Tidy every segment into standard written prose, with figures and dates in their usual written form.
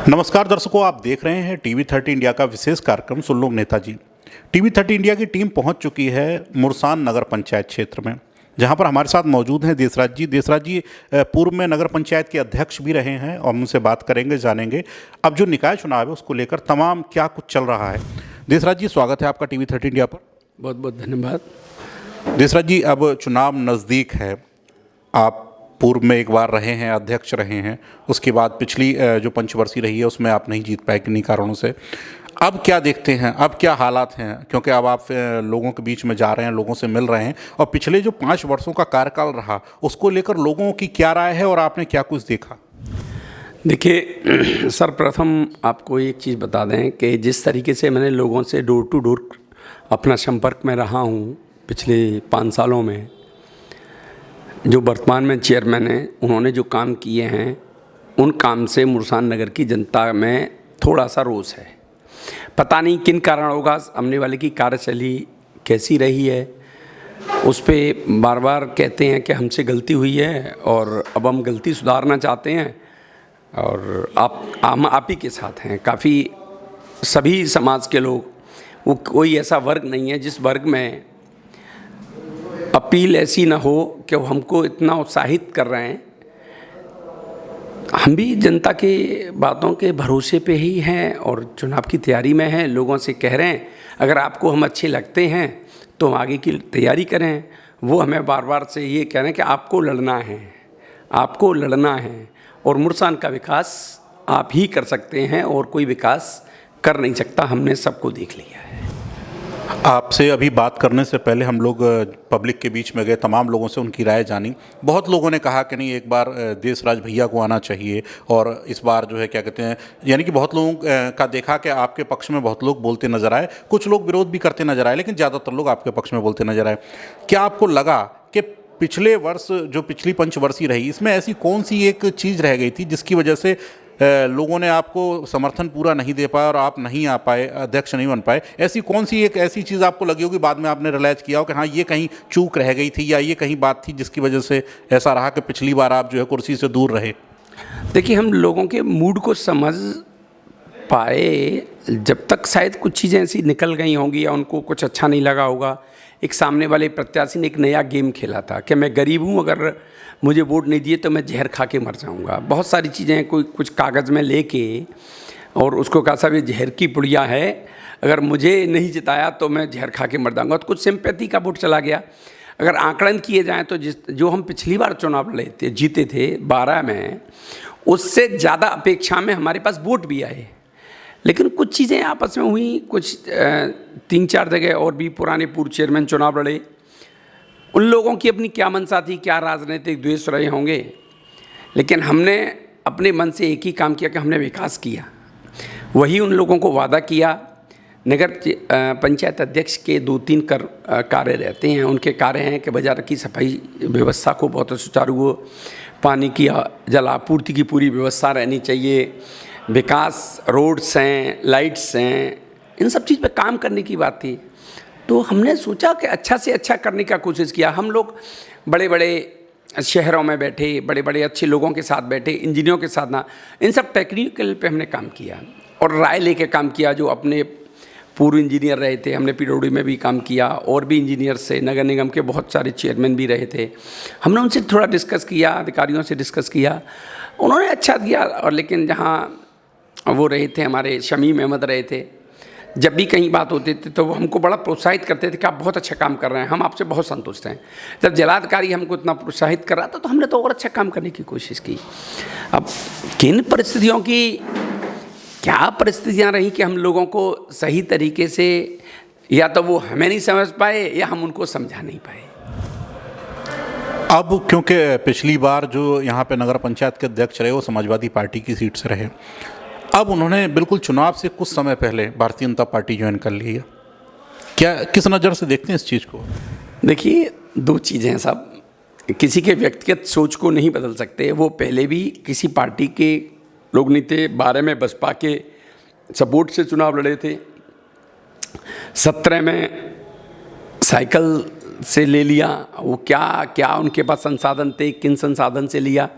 नमस्कार दर्शकों, आप देख रहे हैं टीवी 30 इंडिया का विशेष कार्यक्रम सुन लो नेताजी। टीवी 30 इंडिया की टीम पहुंच चुकी है मुरसान नगर पंचायत क्षेत्र में, जहां पर हमारे साथ मौजूद हैं देसराज जी। देसराज जी पूर्व में नगर पंचायत के अध्यक्ष भी रहे हैं और उनसे बात करेंगे, जानेंगे अब जो निकाय चुनाव है उसको लेकर तमाम क्या कुछ चल रहा है। देसराज जी, स्वागत है आपका टीवी 30 इंडिया पर। बहुत बहुत धन्यवाद। देसराज जी, अब चुनाव नज़दीक है, आप पूर्व में एक बार रहे हैं, अध्यक्ष रहे हैं, उसके बाद पिछली जो पंचवर्षीय रही है उसमें आप नहीं जीत पाए किन्हीं कारणों से। अब क्या देखते हैं, अब क्या हालात हैं, क्योंकि अब आप लोगों के बीच में जा रहे हैं, लोगों से मिल रहे हैं, और पिछले जो 5 वर्षों का कार्यकाल रहा उसको लेकर लोगों की क्या राय है और आपने क्या कुछ देखा? देखिए, सर्वप्रथम आपको एक चीज़ बता दें कि जिस तरीके से मैंने लोगों से डोर टू डोर अपना संपर्क में रहा हूँ पिछले 5 सालों में, जो वर्तमान में चेयरमैन हैं उन्होंने जो काम किए हैं उन काम से मुरसान नगर की जनता में थोड़ा सा रोष है। पता नहीं किन कारण होगा, सामने वाले की कार्यशैली कैसी रही है, उस पर बार बार कहते हैं कि हमसे गलती हुई है और अब हम गलती सुधारना चाहते हैं, और हम आप ही के साथ हैं। काफ़ी सभी समाज के लोग, वो कोई ऐसा वर्ग नहीं है जिस वर्ग में अपील ऐसी ना हो कि वो हमको इतना उत्साहित कर रहे हैं। हम भी जनता के बातों के भरोसे पे ही हैं और चुनाव की तैयारी में हैं। लोगों से कह रहे हैं अगर आपको हम अच्छे लगते हैं तो हम आगे की तैयारी करें। वो हमें बार बार से ये कह रहे हैं कि आपको लड़ना है, आपको लड़ना है, और मुरसान का विकास आप ही कर सकते हैं और कोई विकास कर नहीं सकता। हमने सबको देख लिया है। आपसे अभी बात करने से पहले हम लोग पब्लिक के बीच में गए, तमाम लोगों से उनकी राय जानी। बहुत लोगों ने कहा कि नहीं, एक बार देसराज भैया को आना चाहिए, और इस बार जो है क्या कहते हैं, यानी कि बहुत लोगों का देखा कि आपके पक्ष में बहुत लोग बोलते नजर आए, कुछ लोग विरोध भी करते नजर आए, लेकिन ज़्यादातर लोग आपके पक्ष में बोलते नजर आए। क्या आपको लगा कि पिछले वर्ष जो पिछली पंचवर्षीय रही इसमें ऐसी कौन सी एक चीज़ रह गई थी जिसकी वजह से लोगों ने आपको समर्थन पूरा नहीं दे पाया और आप नहीं आ पाए, अध्यक्ष नहीं बन पाए? ऐसी कौन सी एक ऐसी चीज़ आपको लगी होगी, बाद में आपने रियलाइज़ किया हो कि हाँ ये कहीं चूक रह गई थी या ये कहीं बात थी जिसकी वजह से ऐसा रहा कि पिछली बार आप जो है कुर्सी से दूर रहे? देखिए, हम लोगों के मूड को समझ पाए जब तक शायद कुछ चीज़ें ऐसी निकल गई होंगी या उनको कुछ अच्छा नहीं लगा होगा। एक सामने वाले प्रत्याशी ने एक नया गेम खेला था कि मैं गरीब हूँ, अगर मुझे वोट नहीं दिए तो मैं जहर खा के मर जाऊँगा। बहुत सारी चीज़ें कोई कुछ कागज़ में लेके और उसको कहा साहब ये जहर की पुड़िया है, अगर मुझे नहीं जिताया तो मैं जहर खा के मर जाऊँगा। तो कुछ सिंपैथी का वोट चला गया। अगर आंकलन किए जाएँ तो जो हम पिछली बार चुनाव लड़े थे, जीते थे 12 में, उससे ज़्यादा अपेक्षा में हमारे पास वोट भी आए। लेकिन कुछ चीज़ें आपस में हुई, कुछ 3-4 जगह और भी पुराने पूर्व चेयरमैन चुनाव लड़े। उन लोगों की अपनी क्या मंशा थी, क्या राजनीतिक द्वेष रहे होंगे, लेकिन हमने अपने मन से एक ही काम किया कि हमने विकास किया। वही उन लोगों को वादा किया। नगर पंचायत अध्यक्ष के 2-3 कार्य रहते हैं। उनके कार्य हैं कि बाजार की सफाई व्यवस्था को बहुत सुचारू हो, पानी की जल आपूर्ति की पूरी व्यवस्था रहनी चाहिए, विकास, रोड्स हैं, लाइट्स हैं, इन सब चीज़ पे काम करने की बात थी। तो हमने सोचा कि अच्छा से अच्छा करने का कोशिश किया। हम लोग बड़े बड़े शहरों में बैठे, बड़े बड़े अच्छे लोगों के साथ बैठे, इंजीनियरों के साथ ना, इन सब टेक्निकल पे हमने काम किया और राय लेके काम किया। जो अपने पूर्व इंजीनियर रहे थे, हमने पीडब्ल्यूडी में भी काम किया, और भी इंजीनियर से, नगर निगम के बहुत सारे चेयरमैन भी रहे थे। हमने उनसे थोड़ा डिस्कस किया, अधिकारियों से डिस्कस किया, उन्होंने अच्छा दिया। और लेकिन जहाँ वो रहे थे, हमारे शमीम अहमद रहे थे, जब भी कहीं बात होती थी तो वो हमको बड़ा प्रोत्साहित करते थे कि आप बहुत अच्छा काम कर रहे हैं, हम आपसे बहुत संतुष्ट हैं। जब जिलाधिकारी हमको इतना प्रोत्साहित कर रहा था तो हमने तो और अच्छा काम करने की कोशिश की। अब किन परिस्थितियों की क्या परिस्थितियाँ रही कि हम लोगों को सही तरीके से, या तो वो हमें नहीं समझ पाए या हम उनको समझा नहीं पाए। अब क्योंकि पिछली बार जो यहाँ पे नगर पंचायत के अध्यक्ष रहे वो समाजवादी पार्टी की सीट से रहे, अब उन्होंने बिल्कुल चुनाव से कुछ समय पहले भारतीय जनता पार्टी ज्वाइन कर ली है। क्या, किस नज़र से देखते हैं इस चीज़ को? देखिए, 2 चीज़ें हैं साहब। किसी के व्यक्तिगत सोच को नहीं बदल सकते। वो पहले भी किसी पार्टी के लोग नहीं थे। 12 में बसपा के सपोर्ट से चुनाव लड़े थे, 17 में साइकिल से ले लिया। वो क्या क्या उनके पास संसाधन थे, किन संसाधन से लिया।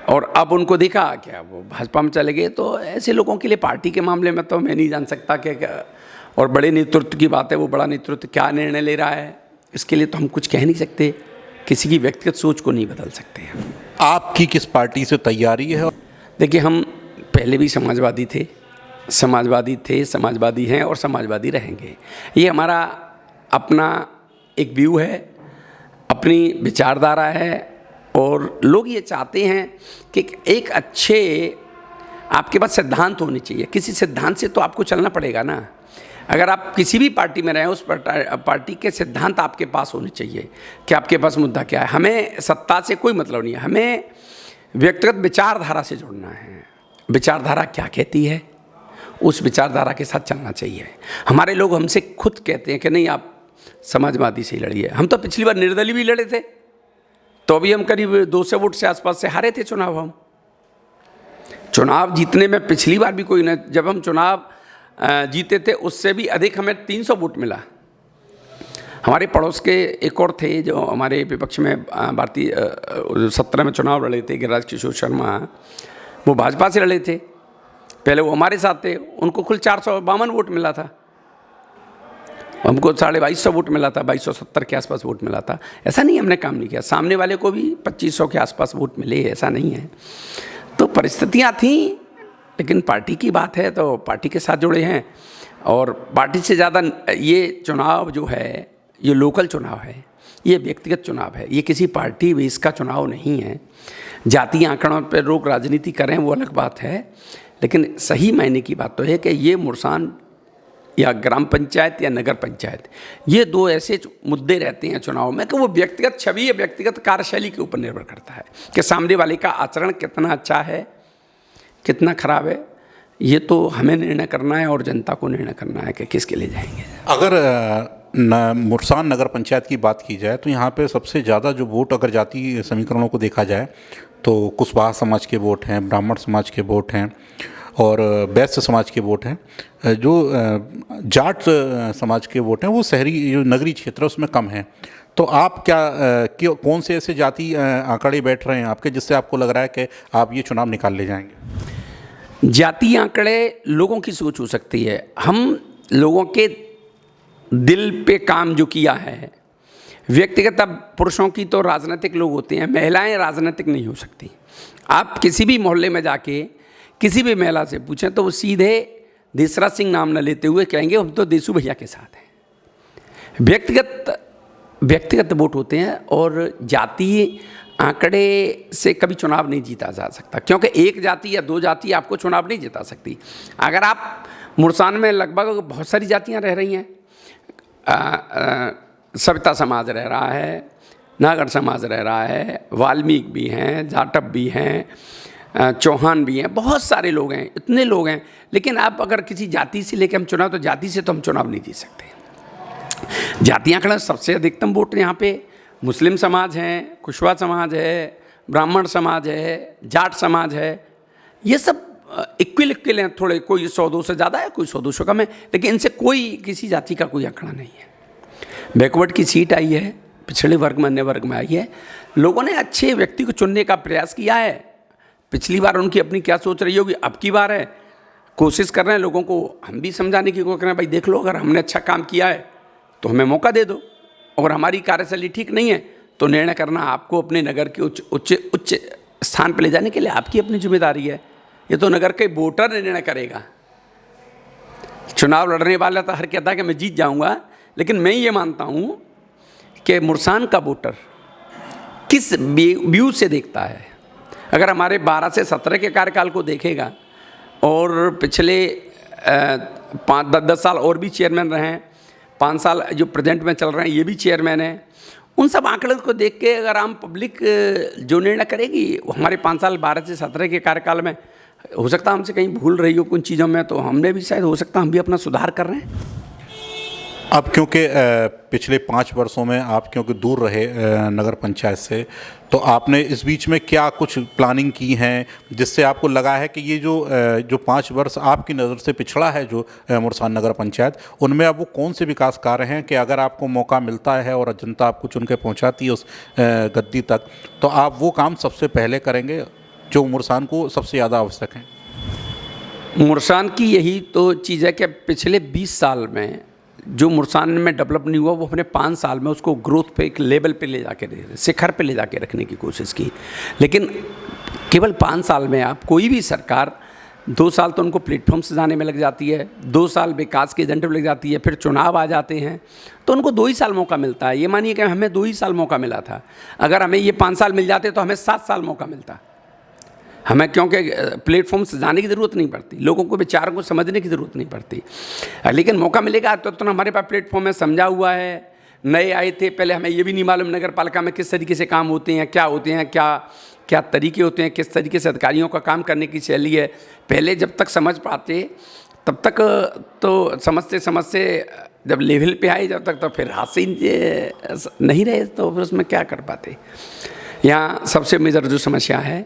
और अब उनको देखा क्या वो भाजपा में चले गए। तो ऐसे लोगों के लिए पार्टी के मामले में तो मैं नहीं जान सकता क्या, और बड़े नेतृत्व की बात है, वो बड़ा नेतृत्व क्या निर्णय ले रहा है इसके लिए तो हम कुछ कह नहीं सकते, किसी की व्यक्तिगत सोच को नहीं बदल सकते हैं। आपकी किस पार्टी से तैयारी है? देखिए, हम पहले भी समाजवादी थे, समाजवादी हैं और समाजवादी रहेंगे। ये हमारा अपना एक व्यू है, अपनी विचारधारा है, और लोग ये चाहते हैं कि एक अच्छे आपके पास सिद्धांत होने चाहिए। किसी सिद्धांत से तो आपको चलना पड़ेगा ना। अगर आप किसी भी पार्टी में रहें, उस पार्टी के सिद्धांत आपके पास होने चाहिए कि आपके पास मुद्दा क्या है। हमें सत्ता से कोई मतलब नहीं है, हमें व्यक्तिगत विचारधारा से जुड़ना है। विचारधारा क्या कहती है, उस विचारधारा के साथ चलना चाहिए। हमारे लोग हमसे खुद कहते हैं कि नहीं, आप समाजवादी से ही लड़िए। हम तो पिछली बार निर्दलीय भी लड़े थे, तो अभी हम करीब 200 वोट से आसपास से हारे थे चुनाव। हम चुनाव जीतने में पिछली बार भी कोई न, जब हम चुनाव जीते थे उससे भी अधिक हमें 300 वोट मिला। हमारे पड़ोस के एक और थे जो हमारे विपक्ष में भारतीय 17 में चुनाव लड़े थे, गिरिराज किशोर शर्मा, वो भाजपा से लड़े थे। पहले वो हमारे साथ थे, उनको कुल 452 वोट मिला था, हमको 2250 वोट मिला था, 2270 के आसपास वोट मिला था। ऐसा नहीं हमने काम नहीं किया, सामने वाले को भी 2500 के आसपास वोट मिले, ऐसा नहीं है। तो परिस्थितियाँ थीं, लेकिन पार्टी की बात है तो पार्टी के साथ जुड़े हैं। और पार्टी से ज़्यादा ये चुनाव जो है, ये लोकल चुनाव है, ये व्यक्तिगत चुनाव है, ये किसी पार्टी बेस का चुनाव नहीं है। जातीय आंकड़ों पर लोग राजनीति करें वो अलग बात है, लेकिन सही मायने की बात तो है कि ये मुरसान या ग्राम पंचायत या नगर पंचायत, ये दो ऐसे मुद्दे रहते हैं चुनाव में कि वो व्यक्तिगत छवि या व्यक्तिगत कार्यशैली के ऊपर निर्भर करता है कि सामने वाले का आचरण कितना अच्छा है, कितना खराब है। ये तो हमें निर्णय करना है और जनता को निर्णय करना है कि किसके लिए जाएंगे। अगर मुरसान नगर पंचायत की बात की जाए तो यहाँ पे सबसे ज़्यादा जो वोट, अगर जाति समीकरणों को देखा जाए तो कुशवाहा समाज के वोट हैं, ब्राह्मण समाज के वोट हैं और वैश्य समाज के वोट हैं। जो जाट समाज के वोट हैं वो शहरी जो नगरीय क्षेत्र है उसमें कम है। तो आप कौन से ऐसे जाति आंकड़े बैठ रहे हैं आपके, जिससे आपको लग रहा है कि आप ये चुनाव निकाल ले जाएंगे? जातीय आंकड़े लोगों की सोच हो सकती है। हम लोगों के दिल पे काम जो किया है, व्यक्तिगत, अब पुरुषों की तो राजनीतिक लोग होते हैं, महिलाएं राजनीतिक नहीं हो सकती। आप किसी भी मोहल्ले में जाके किसी भी महिला से पूछें तो वो सीधे देसराज सिंह नाम न लेते हुए कहेंगे हम तो देसू भैया के साथ हैं। व्यक्तिगत वोट होते हैं, और जातीय आंकड़े से कभी चुनाव नहीं जीता जा सकता, क्योंकि एक जाति या दो जाति आपको चुनाव नहीं जिता सकती। अगर आप मुरसान में लगभग बहुत सारी जातियां रह रही हैं, सविता समाज रह रहा है, नागर समाज रह रहा है, वाल्मीकि भी हैं, जाटव भी हैं, चौहान भी हैं, बहुत सारे लोग हैं, इतने लोग हैं। लेकिन आप अगर किसी जाति से लेकर हम चुनाव, तो जाति से तो हम चुनाव नहीं जीत सकते। जाति आंकड़ा सबसे अधिकतम वोट यहाँ पे मुस्लिम समाज हैं, कुशवाहा समाज है, ब्राह्मण समाज है, जाट समाज है। ये सब इक्वल हैं, थोड़े कोई 100-200 ज़्यादा है, कोई 100-200 कम है, लेकिन इनसे कोई किसी जाति का कोई आंकड़ा नहीं है। बैकवर्ड की सीट आई है, पिछड़े वर्ग में, अन्य वर्ग में आई है। लोगों ने अच्छे व्यक्ति को चुनने का प्रयास किया है। पिछली बार उनकी अपनी क्या सोच रही होगी, अब की बार है कोशिश कर रहे हैं लोगों को हम भी समझाने की कोशिश कर रहे हैं, भाई देख लो, अगर हमने अच्छा काम किया है तो हमें मौका दे दो, अगर हमारी कार्यशैली ठीक नहीं है तो निर्णय करना आपको अपने नगर के उच्च स्थान पर ले जाने के लिए आपकी अपनी जिम्मेदारी है। ये तो नगर के वोटर निर्णय करेगा। चुनाव लड़ने वाला तो हर कहता है कि मैं जीत जाऊंगा, लेकिन मैं ये मानता हूँ कि मुरसान का वोटर किस व्यू से देखता है। अगर हमारे 12 से 17 के कार्यकाल को देखेगा और पिछले 5-10 साल और भी चेयरमैन रहे हैं, 5 साल जो प्रेजेंट में चल रहे हैं ये भी चेयरमैन हैं, उन सब आंकड़ों को देख के अगर आम पब्लिक जो निर्णय करेगी, हमारे 5 साल 12 से 17 के कार्यकाल में हो सकता है हमसे कहीं भूल रही हो कुछ चीज़ों में, तो हमने भी शायद हो सकता हम भी अपना सुधार कर रहे हैं। अब क्योंकि पिछले 5 वर्षों में आप क्योंकि दूर रहे नगर पंचायत से, तो आपने इस बीच में क्या कुछ प्लानिंग की है जिससे आपको लगा है कि ये जो 5 वर्ष आपकी नज़र से पिछड़ा है जो मुरसान नगर पंचायत, उनमें अब वो कौन से विकास कार्य हैं कि अगर आपको मौका मिलता है और जनता आपको चुन के पहुँचाती है उस गद्दी तक, तो आप वो काम सबसे पहले करेंगे? जो मुरसान को सबसे ज़्यादा आवश्यक हैं? मुरसान की यही तो चीज़ है कि पिछले 20 साल में जो मुरसान में डेवलप नहीं हुआ, वो हमने 5 साल में उसको ग्रोथ पे एक लेवल पे ले जाके शिखर पे ले जाके रखने की कोशिश की। लेकिन केवल 5 साल में आप कोई भी सरकार 2 साल तो उनको प्लेटफॉर्म सजाने में लग जाती है, 2 साल विकास के एजेंडे में लग जाती है, फिर चुनाव आ जाते हैं तो उनको 2 ही साल मौका मिलता है। ये मानिए कि हमें 2 ही साल मौका मिला था, अगर हमें ये 5 साल मिल जाते तो हमें 7 साल मौका मिलता। हमें क्योंकि प्लेटफॉर्म सजाने की ज़रूरत नहीं पड़ती, लोगों को विचारों को समझने की ज़रूरत नहीं पड़ती, लेकिन मौका मिलेगा तो हमारे पास प्लेटफॉर्म है, समझा हुआ है, नए आए थे, पहले हमें ये भी नहीं मालूम नगर पालिका में किस तरीके से काम होते हैं, क्या होते हैं, क्या तरीके होते हैं, किस तरीके से अधिकारियों का काम करने की शैली है। पहले जब तक समझ पाते तब तक तो समझते जब लेवल पे आए जब तक तो फिर हाथ से नहीं रहे तो फिर उसमें क्या कर पाते। यहाँ सबसे मेजर जो समस्या है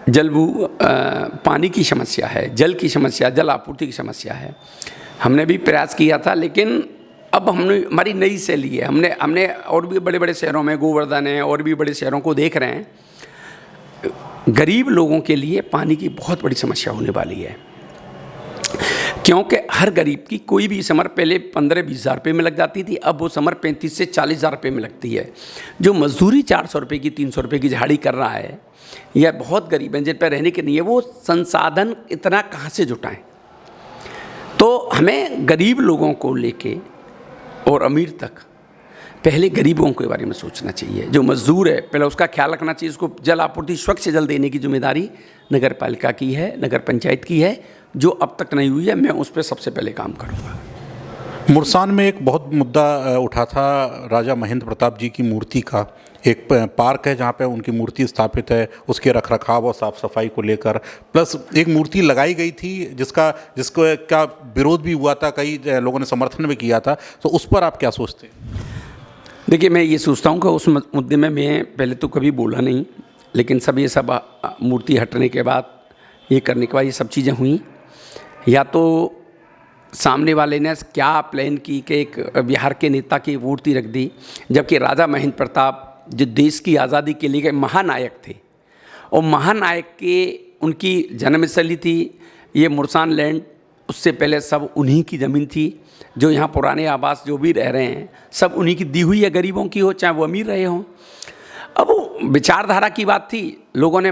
पानी की समस्या है, जल की समस्या, जल आपूर्ति की समस्या है। हमने भी प्रयास किया था, लेकिन अब हमारी नई शैली है। हमने और भी बड़े बड़े शहरों में, गोवर्धन है और भी बड़े शहरों को देख रहे हैं, गरीब लोगों के लिए पानी की बहुत बड़ी समस्या होने वाली है, क्योंकि हर गरीब की कोई भी समर पहले 15-20 हज़ार रुपये में लग जाती थी, अब वो समर 35 से 40 हज़ार रुपये में लगती है। जो मजदूरी 400 रुपये की, 300 रुपये की झाड़ी कर रहा है, यह बहुत गरीब हैं जिन पर रहने के नहीं है, वो संसाधन इतना कहाँ से जुटाएं। तो हमें गरीब लोगों को लेके और अमीर तक पहले गरीबों के बारे में सोचना चाहिए। जो मजदूर है पहले उसका ख्याल रखना चाहिए, उसको जल आपूर्ति स्वच्छ जल देने की जिम्मेदारी नगर पालिका की है, नगर पंचायत की है, जो अब तक नहीं हुई है। मैं उस पर सबसे पहले काम करूँगा। मुरसान में एक बहुत मुद्दा उठा था राजा महेंद्र प्रताप जी की मूर्ति का। एक पार्क है जहाँ पे उनकी मूर्ति स्थापित है, उसके रखरखाव और साफ़ सफाई को लेकर, प्लस एक मूर्ति लगाई गई थी जिसका विरोध भी हुआ था, कई लोगों ने समर्थन भी किया था, तो उस पर आप क्या सोचते हैं? देखिए, मैं ये सोचता हूँ कि उस मुद्दे में मैं पहले तो कभी बोला नहीं, लेकिन ये सब मूर्ति हटने के बाद, ये करने के बाद ये सब चीज़ें हुई। या तो सामने वाले ने क्या प्लान की कि एक बिहार के नेता की मूर्ति रख दी, जबकि राजा महेंद्र प्रताप जो देश की आज़ादी के लिए महानायक थे, और महानायक के उनकी जन्मस्थली थी ये मुरसान लैंड। उससे पहले सब उन्हीं की ज़मीन थी। जो यहाँ पुराने आवास जो भी रह रहे हैं सब उन्हीं की दी हुई है, गरीबों की हो चाहे वो अमीर रहे हों। अब वो विचारधारा की बात थी, लोगों ने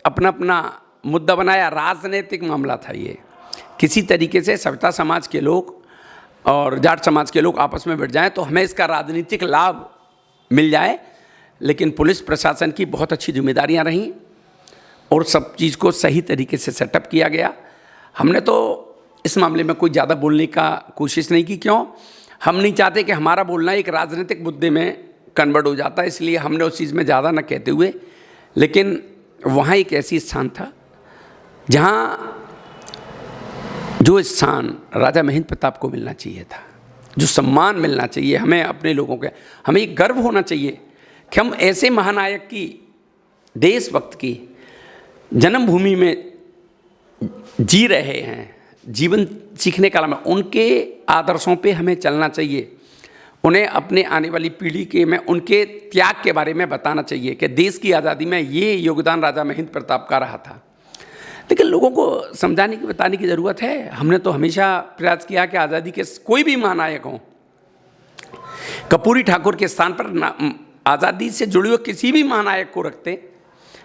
अपना अपना मुद्दा बनाया, राजनीतिक मामला था ये। किसी तरीके से सविता समाज के लोग और जाट समाज के लोग आपस में बैठ जाएं तो हमें इसका राजनीतिक लाभ मिल जाए, लेकिन पुलिस प्रशासन की बहुत अच्छी जिम्मेदारियां रहीं और सब चीज़ को सही तरीके से सेटअप किया गया। हमने तो इस मामले में कोई ज़्यादा बोलने का कोशिश नहीं की। क्यों? हम नहीं चाहते कि हमारा बोलना एक राजनीतिक मुद्दे में कन्वर्ट हो जाता है, इसलिए हमने उस चीज़ में ज़्यादा न कहते हुए, लेकिन वहाँ एक ऐसी स्थान था जहाँ जो स्थान राजा महेंद्र प्रताप को मिलना चाहिए था, जो सम्मान मिलना चाहिए हमें अपने लोगों के, हमें एक गर्व होना चाहिए कि हम ऐसे महानायक की, देशभक्त की जन्मभूमि में जी रहे हैं, जीवन सीखने काल में उनके आदर्शों पे हमें चलना चाहिए। उन्हें अपने आने वाली पीढ़ी के में उनके त्याग के बारे में बताना चाहिए कि देश की आज़ादी में ये योगदान राजा महेंद्र प्रताप का रहा था। लेकिन लोगों को समझाने की, बताने की ज़रूरत है। हमने तो हमेशा प्रयास किया कि आज़ादी के कोई भी महानायक हों, कर्पूरी ठाकुर के स्थान पर आज़ादी से जुड़े हुए किसी भी महानायक को रखते,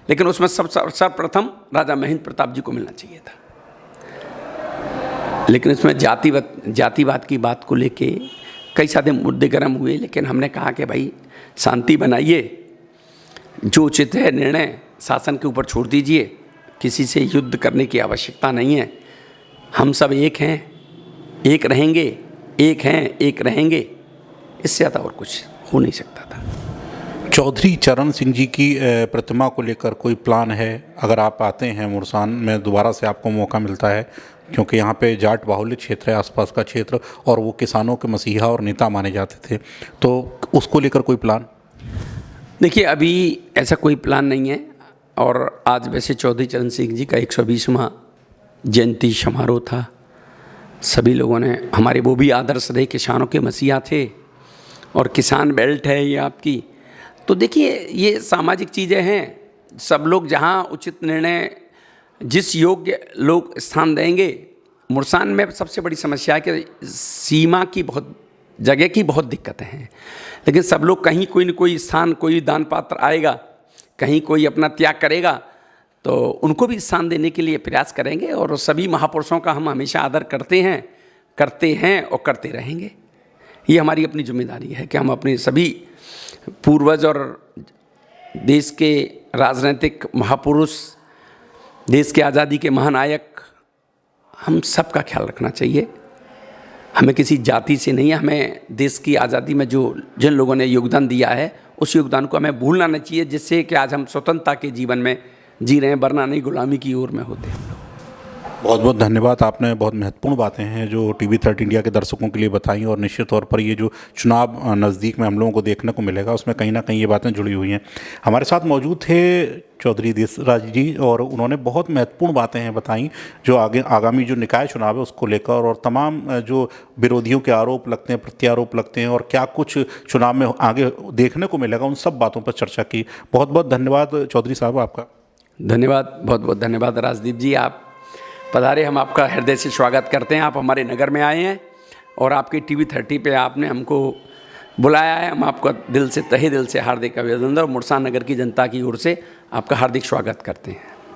लेकिन उसमें सर्वप्रथम राजा महेंद्र प्रताप जी को मिलना चाहिए था। लेकिन इसमें जातिवाद की बात को लेके कई सारे मुद्दे गर्म हुए, लेकिन हमने कहा कि भाई शांति बनाइए, जो उचित है निर्णय शासन के ऊपर छोड़ दीजिए, किसी से युद्ध करने की आवश्यकता नहीं है। हम सब एक हैं, एक रहेंगे, एक हैं, एक रहेंगे, इससे ज़्यादा और कुछ हो नहीं सकता था। चौधरी चरण सिंह जी की प्रतिमा को लेकर कोई प्लान है? अगर आप आते हैं मुरसान में, दोबारा से आपको मौका मिलता है, क्योंकि यहाँ पे जाट बाहुल्य क्षेत्र है, आसपास का क्षेत्र, और वो किसानों के मसीहा और नेता माने जाते थे, तो उसको लेकर कोई प्लान? देखिए, अभी ऐसा कोई प्लान नहीं है। और आज वैसे चौधरी चरण सिंह जी का 120वां जयंती समारोह था। सभी लोगों ने, हमारे वो भी आदर्श रहे, किसानों के मसीहा थे, और किसान बेल्ट है ये आपकी। तो देखिए, ये सामाजिक चीज़ें हैं सब लोग जहाँ उचित निर्णय जिस योग्य लोग स्थान देंगे। मुरसान में सबसे बड़ी समस्या है कि सीमा की बहुत जगह की बहुत दिक्कतें हैं, लेकिन सब लोग कहीं कोई न कोई स्थान, कोई दान पात्र आएगा, कहीं कोई अपना त्याग करेगा, तो उनको भी स्थान देने के लिए प्रयास करेंगे। और सभी महापुरुषों का हम हमेशा आदर करते हैं और करते रहेंगे। ये हमारी अपनी जिम्मेदारी है कि हम अपने सभी पूर्वज और देश के राजनीतिक महापुरुष, देश के आज़ादी के महानायक, हम सब का ख्याल रखना चाहिए। हमें किसी जाति से नहीं है, हमें देश की आज़ादी में जिन लोगों ने योगदान दिया है उस योगदान को हमें भूलना नहीं चाहिए, जिससे कि आज हम स्वतंत्रता के जीवन में जी रहे हैं, वरना नहीं गुलामी की ओर में होते हैं हम लोग। बहुत बहुत धन्यवाद। आपने बहुत महत्वपूर्ण बातें हैं जो TV13 इंडिया के दर्शकों के लिए बताई, और निश्चित तौर पर ये जो चुनाव नज़दीक में हम लोगों को देखने को मिलेगा उसमें कहीं ना कहीं ये बातें जुड़ी हुई हैं। हमारे साथ मौजूद थे चौधरी देसराज जी, और उन्होंने बहुत महत्वपूर्ण बातें हैं बताई जो आगामी जो निकाय चुनाव है उसको लेकर, और तमाम जो विरोधियों के आरोप लगते हैं, प्रत्यारोप लगते हैं, और क्या कुछ चुनाव में आगे देखने को मिलेगा, उन सब बातों पर चर्चा की। बहुत बहुत धन्यवाद चौधरी साहब आपका। धन्यवाद, बहुत बहुत धन्यवाद राजदीप जी। आप पधारे, हम आपका हृदय से स्वागत करते हैं। आप हमारे नगर में आए हैं और आपके TV30 पे आपने हमको बुलाया है। हम आपका दिल से, तहे दिल से हार्दिक अभिनंदन और मुरसान नगर की जनता की ओर से आपका हार्दिक स्वागत करते हैं।